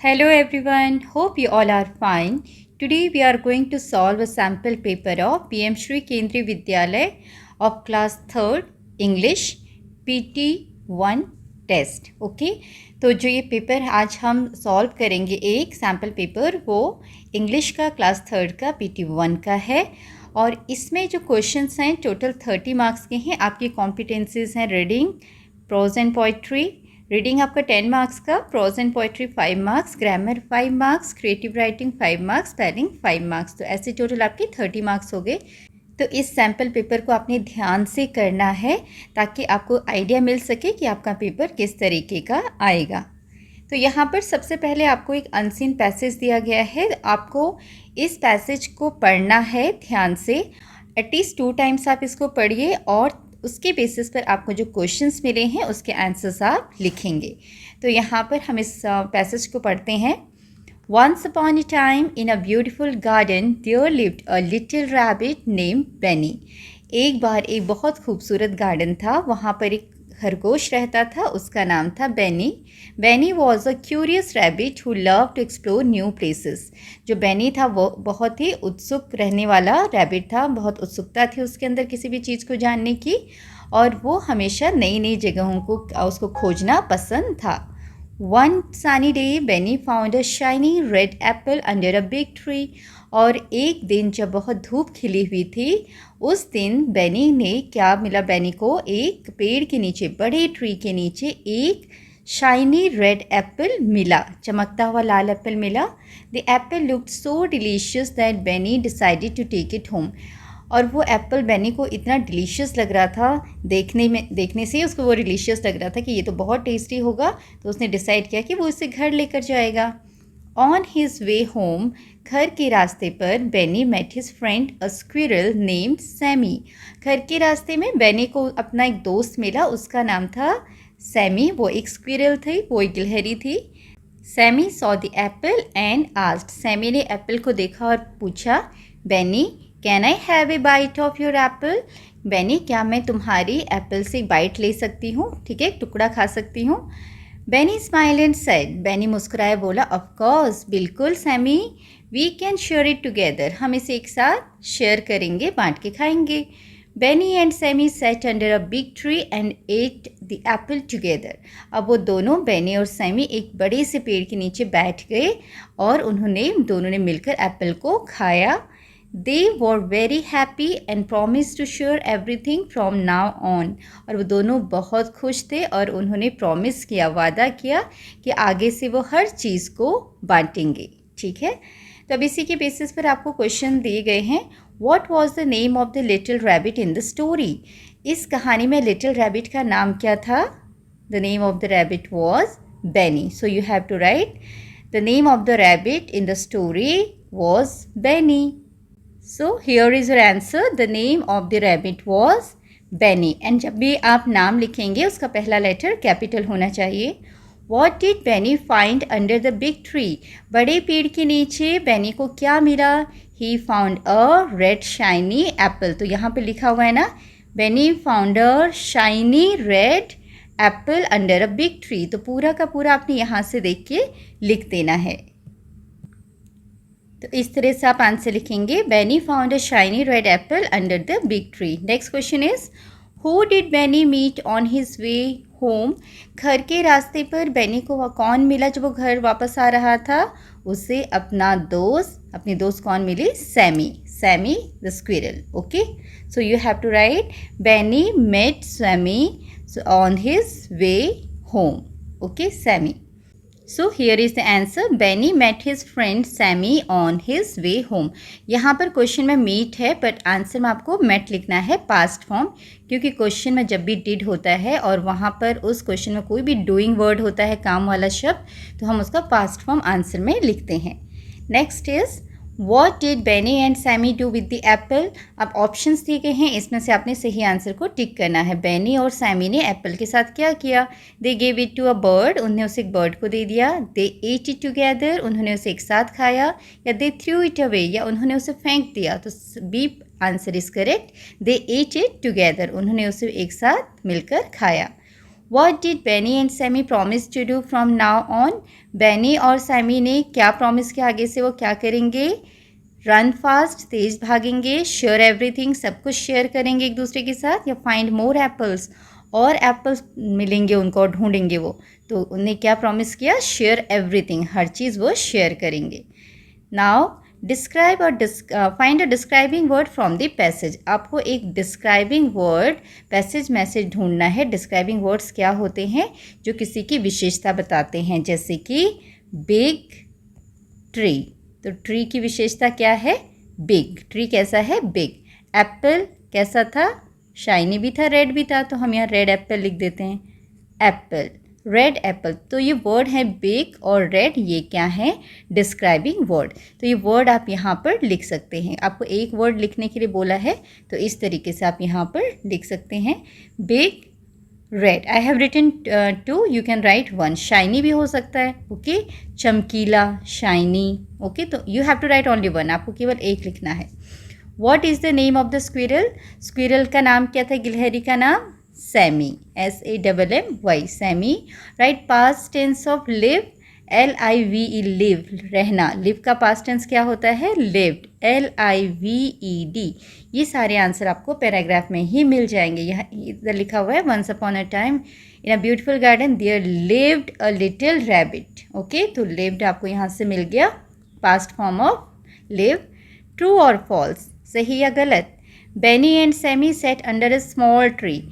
Hello everyone, hope you all are fine. Today we are going to solve a sample paper of PM Shri Kendriya Vidyalay of class 3rd English PT1 test. Okay, तो जो ये paper आज हम solve करेंगे एक sample paper वो English का class 3rd का PT1 का है. और इसमें जो क्वेश्चंस हैं टोटल 30 मार्क्स के हैं. आपकी कॉम्पिटेंसीज हैं reading, prose and poetry. Reading आपका 10 मार्क्स का, prose and poetry 5 marks, grammar 5 marks, creative writing 5 marks, spelling 5 marks. तो ऐसे टोटल आपके 30 मार्क्स हो गए. तो इस सैम्पल पेपर को आपने ध्यान से करना है ताकि आपको आइडिया मिल सके कि आपका पेपर किस तरीके का आएगा. तो यहाँ पर सबसे पहले आपको एक अनसीन पैसेज दिया गया है. आपको इस पैसेज को पढ़ना है ध्यान से. एटलीस्ट 2 टाइम्स आप इसको पढ़िए और उसके बेसिस पर आपको जो क्वेश्चंस मिले हैं उसके आंसर्स आप लिखेंगे. तो यहाँ पर हम इस पैसेज को पढ़ते हैं. Once upon a time in a beautiful garden there lived a little rabbit named Benny. एक बार एक बहुत खूबसूरत गार्डन था, वहाँ पर एक खरगोश रहता था, उसका नाम था Benny. Benny was a curious rabbit who love to explore new places. जो बेनी था वो बहुत ही उत्सुक रहने वाला रैबिट था, बहुत उत्सुकता थी उसके अंदर किसी भी चीज़ को जानने की और वो हमेशा नई नई जगहों को उसको खोजना पसंद था. One sunny day, Benny found a shiny red apple under a big tree. और एक दिन जब बहुत धूप खिली हुई थी उस दिन बेनी ने क्या मिला बेनी को? एक पेड़ के नीचे, बड़े ट्री के नीचे एक शाइनी रेड एप्पल मिला, चमकता हुआ लाल एप्पल मिला. The apple looked so delicious that Benny decided to take it home. और वो एप्पल बेनी को इतना डिलीशियस लग रहा था, देखने से ही उसको वो डिलीशियस लग रहा था कि ये तो बहुत टेस्टी होगा. तो उसने डिसाइड किया कि वो इसे घर लेकर जाएगा. ऑन हिज वे होम, घर के रास्ते पर Benny met his friend a squirrel named Sammy. घर के रास्ते में बेनी को अपना एक दोस्त मिला, उसका नाम था सैमी. वो एक स्क्विरल थी, वो एक गिलहरी थी. Sammy saw the apple and asked. Sammy ने एप्पल को देखा और पूछा, Benny can I have a bite of your apple. Benny क्या मैं तुम्हारी एप्पल से बाइट ले सकती हूँ, ठीक है, एक टुकड़ा खा सकती हूँ. Benny smile and said. Benny मुस्कुराए बोला, ऑफ कोर्स, बिल्कुल Sammy, we can share it together. हम इसे एक साथ शेयर करेंगे, बांट के खाएंगे. Benny and Sammy sat under a big tree and ate the apple together. अब वो दोनों, बेनी और सैमी, एक बड़े से पेड़ के नीचे बैठ गए और दोनों ने मिलकर एप्पल को खाया. They were very happy and promised to share everything from now on. और वो दोनों बहुत खुश थे और उन्होंने प्रॉमिस किया, वादा किया कि आगे से वो हर चीज़ को बांटेंगे, ठीक है. तो अब इसी के बेसिस पर आपको क्वेश्चन दिए गए हैं. What was the name of the little rabbit in the story? इस कहानी में लिटिल रैबिट का नाम क्या था? The name of the rabbit was Benny. So you have to write the name of the rabbit in the story was Benny. So here is your answer. The name of the rabbit was Benny. And जब भी आप नाम लिखेंगे उसका पहला letter capital होना चाहिए. What did Benny find under the big tree? बड़े पेड़ के नीचे बेनी को क्या मिला? He found a red shiny apple. तो यहाँ पे लिखा हुआ है ना, Benny found a shiny red apple under a big tree. तो पूरा का पूरा आपने यहाँ से देख के लिख देना है. तो इस तरह से आप आंसर लिखेंगे. Benny found a shiny red apple under the big tree. Next question is, who did Benny meet on his way home? घर के रास्ते पर बेनी को कौन मिला जब वो घर वापस आ रहा था? उसे अपना दोस्त, अपनी दोस्त कौन मिली? Sammy. Sammy the squirrel. Okay, so you have to write Benny met Sammy on his way home. Okay, Sammy. So here is the answer. Benny met his friend Sammy on his way home. यहाँ पर question में meet है but answer में आपको met लिखना है past form, क्योंकि question में जब भी did होता है और वहाँ पर उस क्वेश्चन में कोई भी डूइंग वर्ड होता है, काम वाला शब्द, तो हम उसका पास्ट फॉर्म आंसर में लिखते हैं. Next is, What did Benny and Sammy do with the apple? अब ऑप्शंस दिए गए हैं, इसमें से आपने सही आंसर को टिक करना है. बेनी और सैमी ने एप्पल के साथ क्या किया? They gave it to a bird. उन्होंने उसे एक बर्ड को दे दिया. They ate it together. उन्होंने उसे एक साथ खाया. या they threw it away. या उन्होंने उसे फेंक दिया. तो B answer is correct. They ate it together. उन्होंने उसे एक साथ मिलकर खाया. What did Benny and Sammy promise to do from now on? Benny और Sammy ने क्या प्रॉमिस किया, आगे से वो क्या करेंगे? रन फास्ट, तेज भागेंगे, शेयर एवरीथिंग, सब कुछ शेयर करेंगे एक दूसरे के साथ, या फाइंड मोर एप्पल्स, और एप्पल्स मिलेंगे उनको और ढूंढेंगे वो। तो उन्हें क्या प्रॉमिस किया? शेयर एवरीथिंग, हर चीज़ वो शेयर करेंगे। नाउ डिस्क्राइब और find a describing word from the passage. आपको एक डिस्क्राइबिंग वर्ड पैसेज मैसेज ढूंढना है। डिस्क्राइबिंग वर्ड्स क्या होते हैं? जो किसी की विशेषता बताते हैं, जैसे कि बिग ट्री। तो ट्री की विशेषता क्या है? बिग। ट्री कैसा है? बिग। एप्पल कैसा था? शाइनी भी था, रेड भी था, तो हम यहाँ रेड एप्पल लिख देते हैं। Apple, red Apple. तो ये वर्ड है बिग और रेड, ये क्या है? Describing word. तो ये वर्ड आप यहाँ पर लिख सकते हैं। आपको एक वर्ड लिखने के लिए बोला है, तो इस तरीके से आप यहाँ पर लिख सकते हैं। Big, red. I have written 2, you can write 1। Shiny भी हो सकता है, ओके। चमकीला, शाइनी, ओके। तो you have to write only 1, आपको केवल एक लिखना है। What is the name of the squirrel? Squirrel का नाम क्या था? गिलहरी का नाम Sammy, SAMMY, Sammy. Write past tense of live, LIVE, live, रहना। लिव का पास्ट टेंस क्या होता है? Lived, LIVED। ये सारे आंसर आपको पैराग्राफ में ही मिल जाएंगे। यहाँ इधर लिखा हुआ है, once upon a time in a beautiful garden there lived a little rabbit. Okay, तो लिव्ड आपको यहाँ से मिल गया, past form of live. True और फॉल्स, सही या गलत? Benny and Sammy sat under a small tree.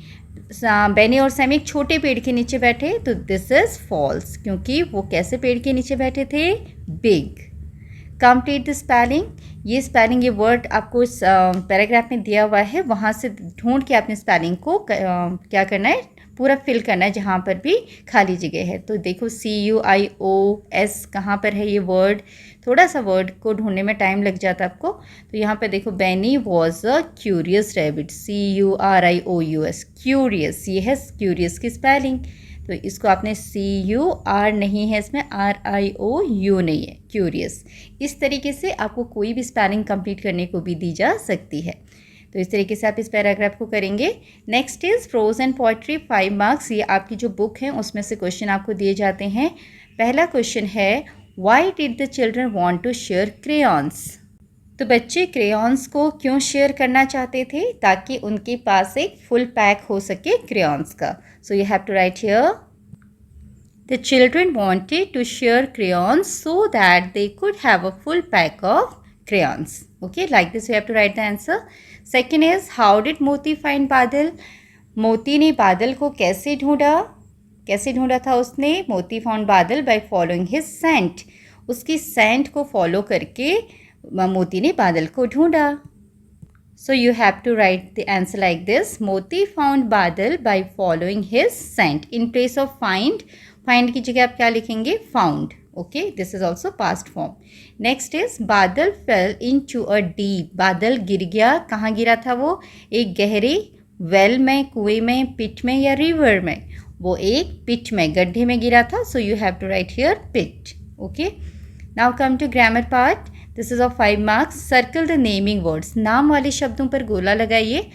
Benny और सैमी एक छोटे पेड़ के नीचे बैठे, तो दिस इज फॉल्स, क्योंकि वो कैसे पेड़ के नीचे बैठे थे? बिग। Complete the spelling. ये स्पेलिंग, ये वर्ड आपको इस पैराग्राफ में दिया हुआ है, वहाँ से ढूंढ के आपने स्पेलिंग को क्या करना है? पूरा फिल करना है, जहाँ पर भी खाली जगह है। तो देखो CUIOS कहाँ पर है ये वर्ड? थोड़ा सा वर्ड को ढूंढने में टाइम लग जाता है आपको। तो यहाँ पे देखो, Benny was a curious rabbit, CURIOUS, curious, ये है क्यूरियस की स्पेलिंग। तो इसको आपने CUR नहीं है, इसमें RIOU नहीं है, क्यूरियस। इस तरीके से आपको कोई भी स्पेलिंग कंप्लीट करने को भी दी जा सकती है। तो इस तरीके से आप इस पैराग्राफ को करेंगे। Next is prose and poetry, 5 marks. ये आपकी जो बुक है उसमें से क्वेश्चन आपको दिए जाते हैं। पहला क्वेश्चन है, why did the children want to share crayons? तो बच्चे क्रेयॉन्स को क्यों शेयर करना चाहते थे? ताकि उनके पास एक फुल पैक हो सके क्रेयॉन्स का। So you have to write here, the children wanted to share crayons so that they could have a full pack of crayons. Okay, like this you have to write the answer. Second is, how did Moti find Badal? मोती ने बादल को कैसे ढूंढा? कैसे ढूंढा था उसने? मोती फाउंड बादल बाय फॉलोइंग हिज सेंट। उसकी सेंट को फॉलो करके मोती ने बादल को ढूंढा। So you have to write the answer like this. Moti found Badal by following his scent. In place of find, find की जगह आप क्या लिखेंगे? Found. Okay, this is also past form. Next is, बादल fell into a deep. बादल गिर गया, कहाँ गिरा था वो? एक गहरे वेल में, कुएं में, पिट में या रिवर में? वो एक पिट में, गड्ढे में गिरा था. So you have to write here pit. Okay. Now come to grammar part. This is of 5 marks. Circle the naming words. नाम वाले शब्दों पर गोला लगाइए।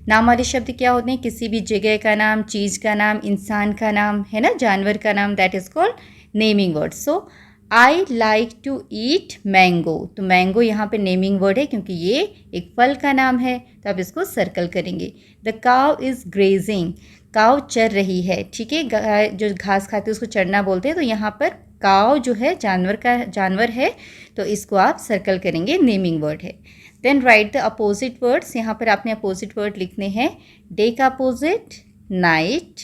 नाम वाले शब्द क्या होते हैं? किसी भी जगह का नाम, चीज़ का नाम, इंसान का नाम, है ना, जानवर का नाम, that is called naming words. So I like to eat mango. तो मैंगो यहाँ पे नेमिंग वर्ड है, क्योंकि ये एक फल का नाम है, तो आप इसको सर्कल करेंगे। द काव इज ग्रेजिंग। काव चर रही है, ठीक है, गाय जो घास खाती है उसको चरना बोलते हैं। तो यहाँ पर काव जो है जानवर है, तो इसको आप सर्कल करेंगे, नेमिंग वर्ड है। Then write the opposite words. यहाँ पर आपने अपोजिट वर्ड लिखने हैं। डे का अपोजिट नाइट,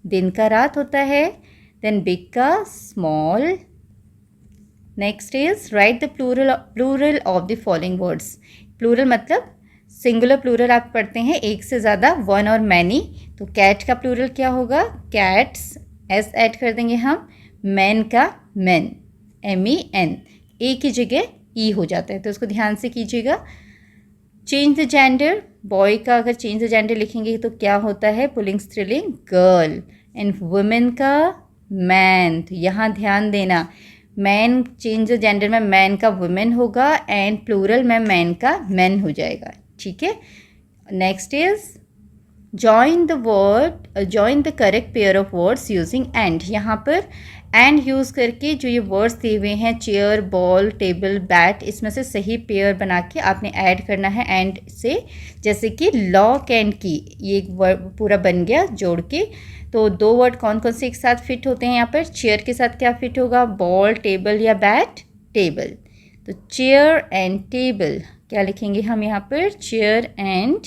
दिन का रात होता है। देन बिग का small. Next is write the plural of the following words. Plural मतलब सिंगुलर प्लूरल आप पढ़ते हैं, एक से ज़्यादा, वन और मैनी। तो कैट का प्लूरल क्या होगा? कैट्स, S ऐड कर देंगे हम। मैन का मैन, MEN, ए की जगह ई हो जाता है, तो उसको ध्यान से कीजिएगा। Change the gender. बॉय का अगर चेंज द जेंडर लिखेंगे तो क्या होता है? पुल्लिंग स्त्रीलिंग गर्ल। एंड वुमेन का मैन। तो यहाँ ध्यान देना, मैन चेंज द जेंडर में मैन का वुमेन होगा, एंड प्लूरल में मैन का मैन हो जाएगा, ठीक है। Next is join the correct pair of words using and. यहाँ पर एंड यूज़ करके जो ये वर्ड्स दिए हुए हैं चेयर, बॉल, टेबल, बैट, इसमें से सही पेयर बना के आपने ऐड करना है एंड से। जैसे कि लॉक एंड की, ये एक वर्ड पूरा बन गया जोड़ के। तो दो वर्ड कौन कौन से एक साथ फिट होते हैं यहाँ पर? चेयर के साथ क्या फिट होगा? बॉल, टेबल या बैट? टेबल। तो चेयर एंड टेबल, क्या लिखेंगे हम यहाँ पर? Chair and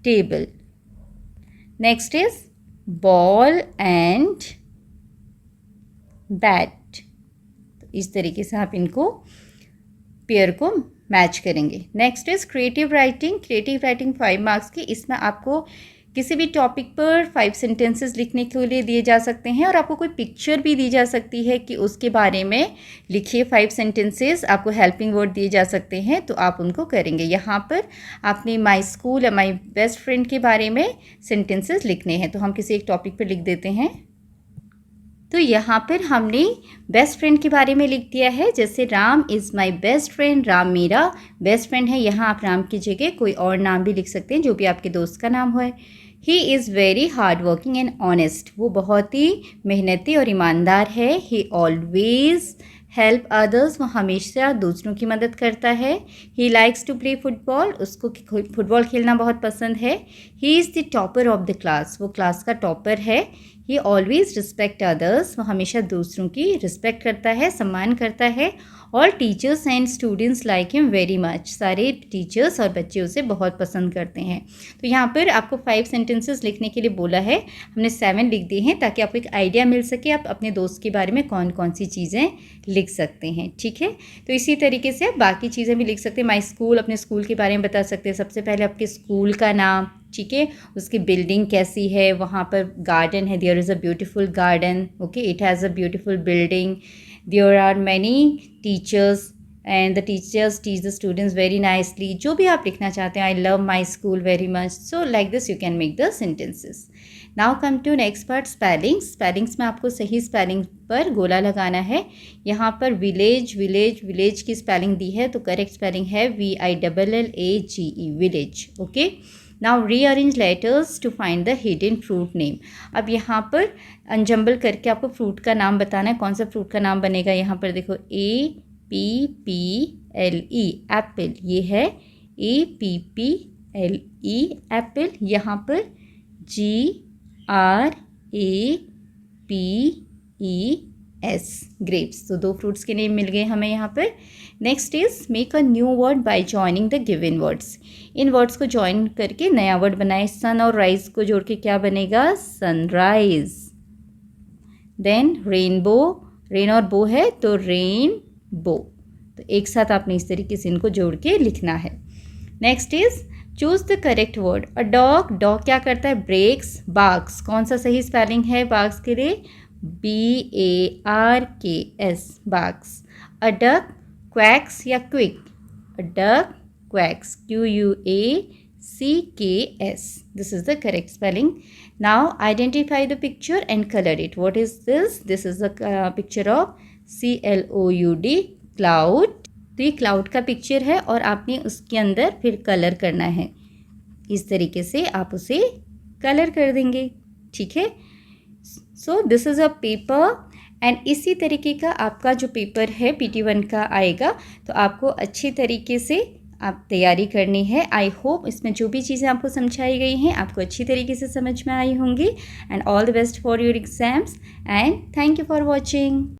table. Next is ball and bat. तो इस तरीके से आप इनको पेयर को मैच करेंगे। Next is creative writing. Creative writing 5 marks की। इसमें आपको किसी भी टॉपिक पर 5 सेंटेंसेस लिखने के लिए दिए जा सकते हैं और आपको कोई पिक्चर भी दी जा सकती है कि उसके बारे में लिखिए 5 सेंटेंसेस। आपको हेल्पिंग वर्ड दिए जा सकते हैं तो आप उनको करेंगे। यहाँ पर आपने माई स्कूल या माई बेस्ट फ्रेंड के बारे में सेंटेंसेस लिखने हैं। तो हम किसी एक टॉपिक पर लिख देते हैं। तो यहाँ पर हमने बेस्ट फ्रेंड के बारे में लिख दिया है। जैसे Ram is my best friend, Ram मेरा बेस्ट फ्रेंड है। यहाँ आप राम की जगह कोई और नाम भी लिख सकते हैं जो भी आपके दोस्त का नाम हो। He is very hard working and honest. वो बहुत ही मेहनती और ईमानदार है। He always help others. वो हमेशा दूसरों की मदद करता है। He likes to play football. उसको फुटबॉल खेलना बहुत पसंद है। He is the topper of the class. वो क्लास का टॉपर है। He always respect others. वो हमेशा दूसरों की रिस्पेक्ट करता है, सम्मान करता है। All teachers and students like him very much. सारे टीचर्स और बच्चे उसे बहुत पसंद करते हैं। तो यहाँ पर आपको 5 सेंटेंसेस लिखने के लिए बोला है। हमने 7 लिख दिए हैं ताकि आपको एक आइडिया मिल सके आप अपने दोस्त के बारे में कौन कौन सी चीज़ें लिख सकते हैं। ठीक है, तो इसी तरीके से आप बाकी चीज़ें भी लिख सकते हैं। माई स्कूल, अपने स्कूल के बारे में बता सकते हैं। सबसे पहले आपके स्कूल का नाम, ठीक है, उसकी बिल्डिंग कैसी है, वहाँ पर गार्डन है, there is a beautiful garden, okay, it has a beautiful building, there are many teachers and the teachers teach the students very nicely. जो भी आप लिखना चाहते हैं, I love my school very much. So like this you can make the sentences. Now come to next part, spellings. Spellings में आपको सही spelling पर गोला लगाना है। यहाँ पर विलेज की स्पेलिंग दी है तो करेक्ट स्पेलिंग है VILLAGE, village, okay. Now rearrange letters to find the hidden fruit name. अब यहाँ पर अनजम्बल करके आपको फ्रूट का नाम बताना है। कौन सा फ्रूट का नाम बनेगा? यहाँ पर देखो APPLE, एप्पल। ये है APPLE, एप्पल। यहाँ पर GRAPES, ग्रेप्स। तो 2 फ्रूट्स के नेम मिल गए हमें यहाँ पर। Next is make a new word by joining the given words. In words को जॉइन करके नया वर्ड बनाए। सन और राइज को जोड़ के क्या बनेगा? सनराइज। देन रेनबो, रेन और बो है तो रेन बो। तो एक साथ आपने इस तरीके से इनको जोड़ के लिखना है। Next is choose the correct word. A dog, dog क्या करता है? ब्रेक्स। बार्क्स, कौन सा सही स्पेलिंग है बार्क्स के लिए? BARKS, barks. A duck quacks या quick? A duck quacks, QUACKS. This is the correct spelling. Now identify the picture and color it. What is this? This is a picture of CLOUD, cloud. तो ये cloud का picture है और आपने उसके अंदर फिर कलर करना है। इस तरीके से आप उसे कलर कर देंगे, ठीक है। So this is a paper and इसी तरीके का आपका जो पेपर है PT1 का आएगा। तो आपको अच्छी तरीके से आप तैयारी करनी है। आई होप इसमें जो भी चीज़ें आपको समझाई गई हैं आपको अच्छी तरीके से समझ में आई होंगी। And all the best for your exams and thank you for watching.